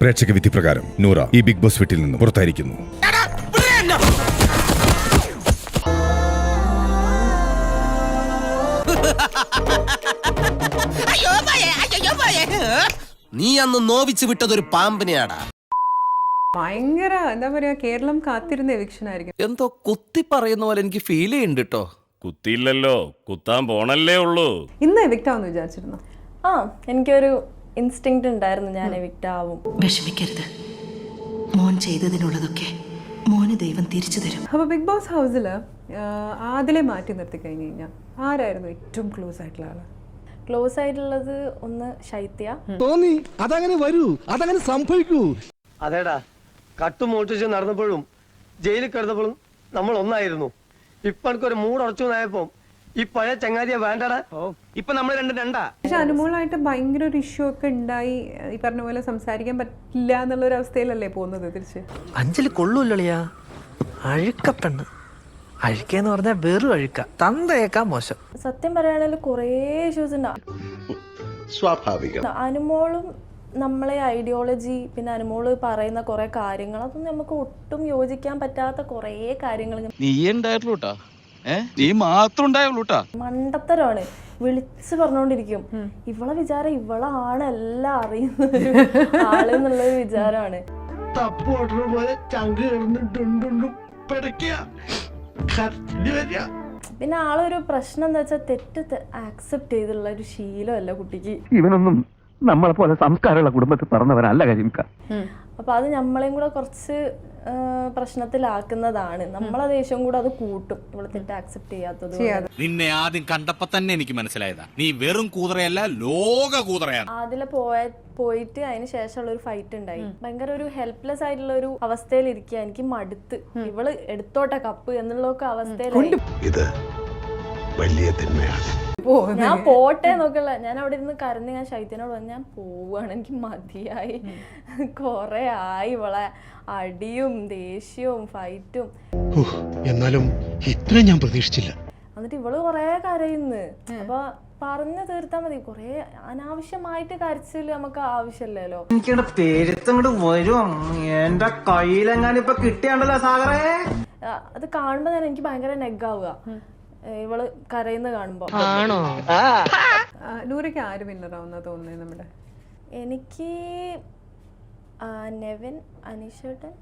പ്രേക്ഷക വിധി പ്രകാരം നൂറ ഈ ബിഗ് ബോസ് വീട്ടിൽ നിന്ന് പുറത്തായിരിക്കുന്നു. നീ അന്ന് നോവിച്ച് വിട്ടതൊരു പാമ്പിനെയാടാ. ഭയങ്കര എന്താ പറയാ, കേരളം കാത്തിരുന്ന എവിക്ഷൻ ആയിരിക്കും. എന്തോ കുത്തി പറയുന്ന പോലെ എനിക്ക് ഫീൽ ചെയ്യുന്നുണ്ട് കേട്ടോ. കുത്തിയില്ലല്ലോ, കുത്താൻ പോണല്ലേ ഉള്ളൂ. ഇന്ന് എവിക്റ്റ് ആവുമെന്ന് വിചാരിച്ചിരുന്നു. എനിക്കൊരു ഇൻസ്റ്റിങ്ക്റ്റ് ഉണ്ടായിരുന്നു ഞാൻ എവിക്റ്റ് ആവും. വിഷമിക്കരുത്, മോൻ ചെയ്തതിനുള്ളതൊക്കെ മോന് ദൈവം തിരിച്ചു തരും. അപ്പൊ ബിഗ് ബോസ് ഹൗസില് ആദിലെ മാറ്റി നിർത്തി കഴിഞ്ഞു കഴിഞ്ഞാൽ ആരായിരുന്നു ഏറ്റവും ക്ലോസ് ആയിട്ടുള്ള ആള്? ക്ലോസ് ആയിട്ടുള്ളത് ഒന്ന് ശൈത്യ. തോന്നി അതങ്ങനെ വരൂ, അതങ്ങനെ സംഭവിക്കൂ. അതേടാ, കട്ടുമോട്ടിച്ച് നടന്നപ്പോഴും ജയിലിൽ കിടന്നപ്പോഴും നമ്മൾ ഒന്നായിരുന്നു. ഇപ്പൊ എനിക്കൊരു മൂടുറച്ചു നായപ്പോ ഈ പഴയ ചങ്ങാതിയെ വേണ്ടടാ. ഇപ്പൊ നമ്മൾ രണ്ടാ. പക്ഷെ അനുമോളായിട്ട് ഭയങ്കര ഒരു ഇഷ്യൂ ഒക്കെ ഉണ്ടായി. ഈ പറഞ്ഞ പോലെ സംസാരിക്കാൻ പറ്റില്ല എന്നുള്ളൊരു അവസ്ഥയിലല്ലേ പോകുന്നത് തിരിച്ച്. അഞ്ജലി കൊള്ളൂല്ലിയാ, അഴുക്കപ്പെണ്ണ്. അഴുക്കെന്ന് പറഞ്ഞാൽ വെറും അഴുക്ക, തന്തയേക്കാ മോശം. സത്യം പറയുകയാണെങ്കിൽ കുറേ ഇഷ്യൂസ് ഉണ്ട്. സ്വാഭാവികം. അനുമോളും നമ്മളെ ഐഡിയോളജി, പിന്നെ അനുമോള് പറയുന്ന കുറെ കാര്യങ്ങൾ, അതൊന്നും നമുക്ക് ഒട്ടും യോജിക്കാൻ പറ്റാത്ത കുറേ കാര്യങ്ങൾ. നീ ഉണ്ടായിട്ടുള്ളൂട്ടാ, നീ മാത്രം ഉണ്ടായുള്ളൂട്ടാ. മണ്ടത്തരമാണ്, വിളിച്ച് പറഞ്ഞോണ്ടിരിക്കും. ഇവളെ വിചാരം ഇവളാണ് എല്ലാം അറിയുന്ന ഒരു ആള് എന്നുള്ളൊരു വിചാരമാണ്. പിന്നെ ആളൊരു പ്രശ്നം എന്താ വെച്ചാൽ തെറ്റ് ആക്സെപ്റ്റ് ചെയ്തുള്ള ഒരു ശീലമല്ല കുട്ടിക്ക്. ഇവനൊന്നും നമ്മളെ പോലെ സംസ്കാരമുള്ള കുടുംബത്തിൽ പറഞ്ഞവരല്ല കരിമിക്ക. അപ്പൊ അത് നമ്മളെയും കൂടെ കുറച്ച് പ്രശ്നത്തിലാക്കുന്നതാണ്. നമ്മളെ ദേഷ്യം കൂടെ അത് കൂട്ടും, ഇവിടെ തെറ്റ് ആക്സെപ്റ്റ് ചെയ്യാത്തത്. നിന്നെ ആദ്യം കണ്ടപ്പോ തന്നെ എനിക്ക് മനസ്സിലായതാ, നീ വെറും കൂതറയല്ല, ലോക കൂതറയാണ്. അതിലെ പോയിട്ട് അതിന് ശേഷമുള്ള ഒരു ഫൈറ്റ് ഉണ്ടായി. ഭയങ്കര ഒരു ഹെൽപ്ലെസ് ആയിട്ടുള്ള ഒരു അവസ്ഥയിൽ ഇരിക്കുക. എനിക്ക് മടുത്ത്, ഇവള് എടുത്തോട്ടെ കപ്പ് എന്നുള്ളൊക്കെ അവസ്ഥയിലായി. ഇത് വലിയ തിന്മയാണ്. ഞാൻ പോട്ടെ നോക്കല്ല, ഞാൻ അവിടെ ഇരുന്ന് കരഞ്ഞ് ഞാൻ ശൈത്യനോട് പറഞ്ഞു ഞാൻ പോവാണ്, എനിക്ക് മതിയായി, കൊറേ ആയി ഇവളെ അടിയും ദേഷ്യവും ഫൈറ്റും. എന്നാലും ഇത്ര ഞാൻ പ്രതീക്ഷിച്ചില്ല. എന്നിട്ട് ഇവള് കൊറേ കരയുന്നു. അപ്പൊ പറഞ്ഞു തീർത്താ മതി. കൊറേ അനാവശ്യമായിട്ട് കരച്ചില് നമുക്ക് ആവശ്യമില്ലല്ലോ. എനിക്കിവിടെ പേരുത്തങ്ങോട്ട് വരും, എന്റെ കയ്യിലെങ്ങാനും ഇപ്പൊ കിട്ടിയാണ്ടല്ലോ സാഗറേ. അത് കാണുമ്പോ തന്നെ എനിക്ക് ഭയങ്കര നെഗാവുക, ഇവള് കരയുന്ന കാണുമ്പോ. നൂറയ്ക്ക് ആര് വിന്നറാവുന്ന തോന്നുന്നത് നമ്മുടെ? എനിക്ക് നെവിൻ, അനീഷേട്ടൻ.